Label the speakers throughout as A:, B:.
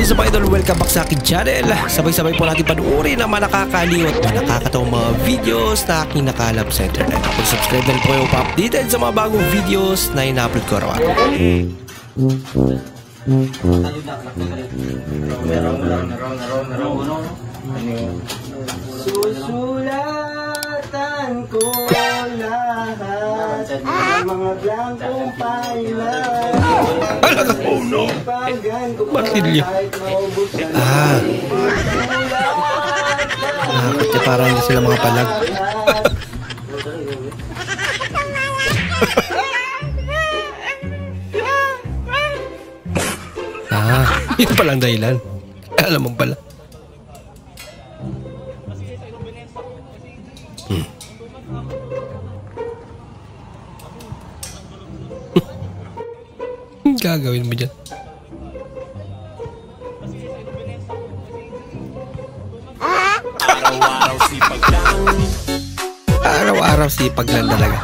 A: What's up idol? Welcome back sa aking channel. Sabay-sabay po natin panuorin ang mga nakakaliw at mga nakakatawang mga videos na aking nakalap sa internet. Kung subscribe na rin po kayo pa-updated sa mga bagong videos na ina-upload ko araw-araw.
B: Susulatan ko lahat ng mga blankong pailan.
A: Oh no! Martilyo. Nakakatya parang hindi sila mga palag. Yun palang dahilan. Alam mo pala. Gagawin mo dyan. Araw-araw sipag lang talaga.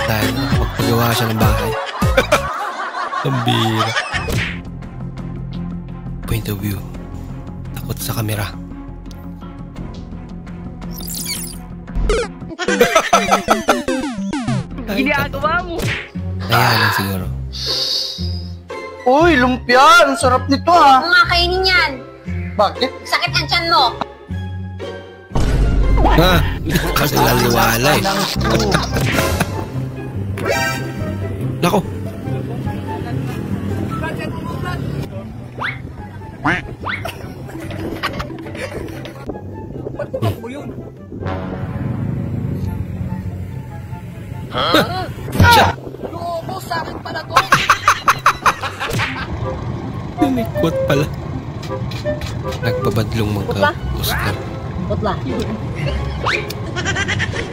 A: Dahil magpagawa siya ng bahay. Pambira. Point of view. Takot sa kamera.
C: Ginagawa mo.
A: Kaya lang siguro.
B: Uy, lumpia! Ang sarap nito ah!
D: Kung nga kainin yan,
B: Bakit?
D: sakit ang tiyan mo.
A: Kasi laliwala eh. Nako. Siya.
C: Loko sa akin pala to.
A: Nilikot pala. Nagpabadlong magka-Oscar.
C: Putla.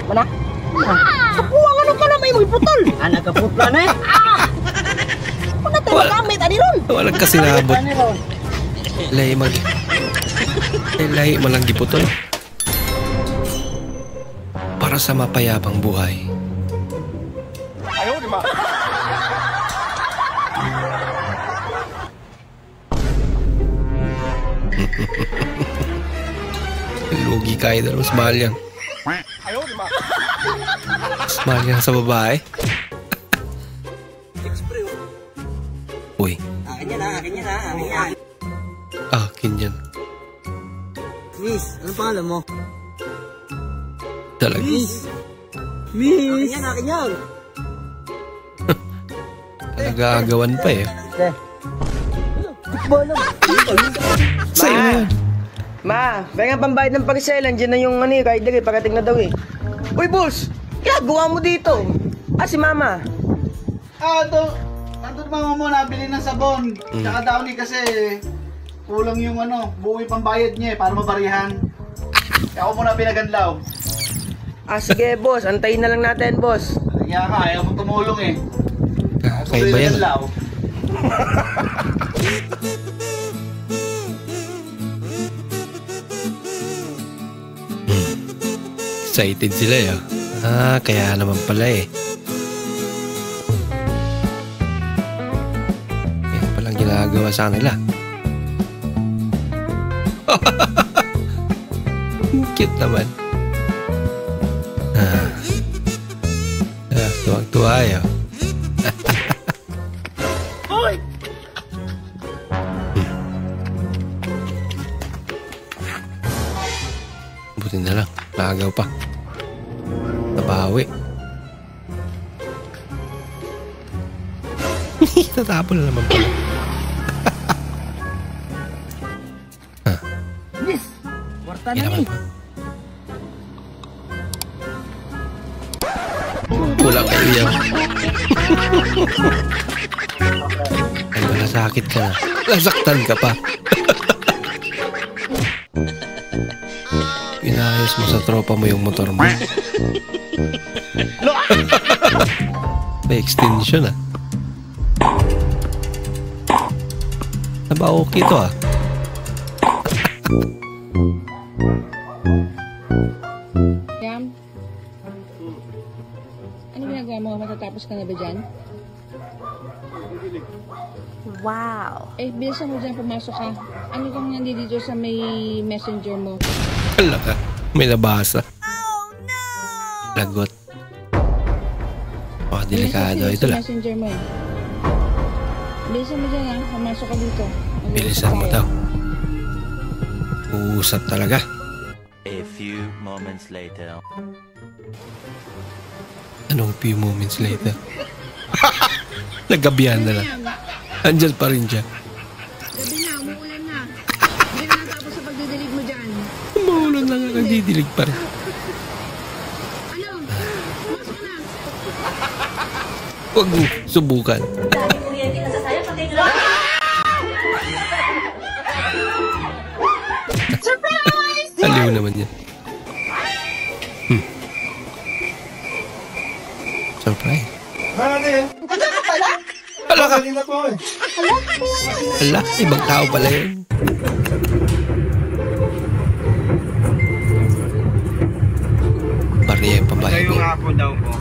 C: Mana? Kapuang ano ka na may putol? Anak ka putla na eh. Ano tayo magamit? Ani ron?
A: Walang kasi nabot. Lahi mag... Lahi malang giputol. Para sa mapayapang buhay.
B: Ayaw, di ba?
A: Lugi ka idol. Mas mahal yan.
B: Ayaw, di ba?
A: Mas mahal yan sa babae. Uy.
C: Akin yan ha, akin yan ha, akin yan.
A: Akin yan.
C: Miss, anong pangalan mo?
A: Talaga.
C: Miss. Akin yan.
A: Nag-aagawan pa eh. Sa'yo na yan.
C: Ma, kaya nga pambayad ng pag-selan, dyan na yung ano eh, kahit dagay, pagkating na daw eh. Uy, boss! Ginagawa mo dito? Si mama.
B: Nandun mama mo nabili ng sabon. Tsaka Downy kasi kulang yung buo yung pambayad niya para mabarihan. Kaya ako muna pinaganlaw.
C: Sige, boss. Antayin na lang natin, boss.
B: Kaya ka, ayaw mo tumulong eh.
A: Kakaiba yan. Excited sila eh. Kaya naman pala eh. Yan palang ginagawa sa kanila. Cute naman. Tuwang-tuwa eh. Buti na lang. Nakagaw pa. Nabawi. Tatapon na naman pala.
C: Yes! Warta na
A: Yan naman
C: eh.
A: pa. Kulang kayo yan. Ay, nasakit ka na. Nasaktan ka pa. Pinayos mo sa tropa mo yung motor mo. May extension ah. Naba okay to ah.
E: Yam? Ano ginagawa mo? Matatapos ka na ba dyan? Wow. Eh, bilisan mo dyan, pumasok ka. Ano kang nandito sa may messenger mo?
A: Wala ka. May nabasa. Lagot. Oh, delikado. Ito
E: Bilisan
A: lang.
E: sa messenger mo. Bilisan mo dyan, ha? Pumasok ka dito.
A: Bilisan mo daw. Uusap talaga.
D: A few moments later.
A: Anong few moments later? Naggabihan na lang. Andyan pa rin siya.
E: Gabi na, umuulan na. Hindi na natapos sa pagdidilig mo dyan.
A: Umuulan na nga. Nagdidilig pa rin.
E: Ano? Pumasok na.
A: Huwag mo subukan. Aliw naman yan. Surprise. Ala ka. Ala, ibang tao pala yun. Bariya pa ba
F: Kayo
A: yun?
F: nga po daw po.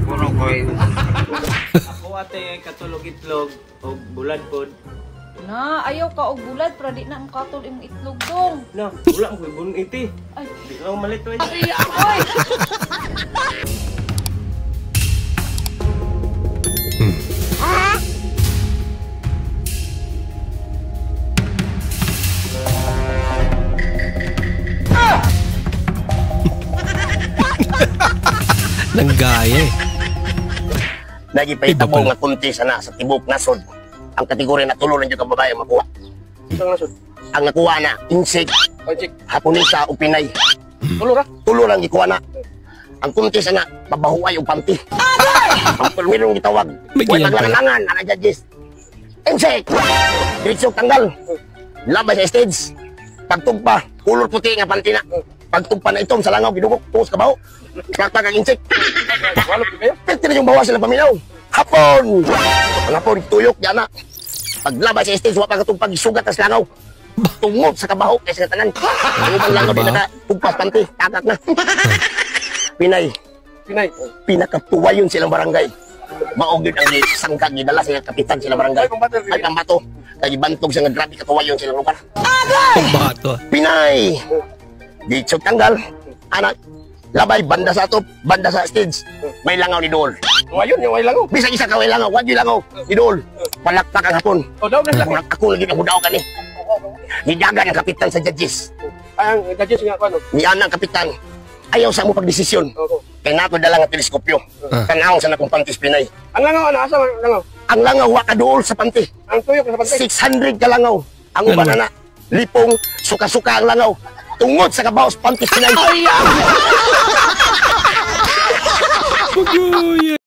F: Puro ko eh. Ako ate katulog itlog o bulad po.
G: Na, ayaw ka og bulad, pero di na ang katol imong itlog dong.
F: Na, wala ko ibon iti.
G: Ay,
F: Di lang malit to.
G: ay!
A: Nanggaya eh.
H: Nagipahitabo
A: Iba pala.
H: nga kunti sana sa tibok nasod. Ang kategorya na tulo ng yung kababae makuha.
F: Isang nasod.
H: Ang nakuha na, insect,
F: Pajik.
H: hapunisa o pinay.
F: Tulo ra.
H: Tulo lang ikuha na. Ang kunti sana, babahuay o panty. Ang pulmirong gitawag.
A: May
H: Huwag
A: giyan pala.
H: naglangangan, ana judges. Insect! Diretso tanggal. Labay sa stage. Pagtugpa, kulor puti nga panty na. Pagtugpa na itom sa langaw, bidugok, tuos kabaho. Kakpag ang insect.
F: Walo po kayo.
H: Pwede na yung bawas sila paminaw. Hapon! Ang hapon, tuyok, yan na. Paglabas sa stage, wapag itong pagsugat sa langaw. Tungod sa kabaho, kaysa tanan. Ang ibang langaw, di nakatugpas panty, takak na. Pinay,
F: Pinay.
H: pinakatuwayon silang barangay. Maugid ang sangkag, gidala sa kapitan silang barangay.
F: Ay, pambato.
H: Ay, pambato. Kaya bantog siya nga grabe katuwayon silang lugar.
A: Pambato.
H: Pinay! Dito tanggal. Anak, labay, banda sa top, banda sa stage. May langaw ni Dol.
F: Ngayon, yung way lang oh.
H: Bisag isa ka may langaw, wag yung langaw. Ni Dol, palakpak ang hapon.
F: O daw na lang.
H: Ako lagi na hudaw ka ni. Nidagan ang kapitan sa judges.
F: Ay, ang judges nga ko ano.
H: Niyan ang kapitan. Ayaw sa mo pagdesisyon.
F: Oo.
H: Kaya nato dala nga teleskopyo. Tanawang sa nakong pantis Pinay.
F: Ang langaw, ano? Asa ang langaw?
H: Ang langaw, wa ka dool sa panty.
F: Ang tuyok sa pantay.
H: 600 ka langaw. Ang uban na lipong, suka-suka ang langaw. Tungod sa kabaos pantis Pinay.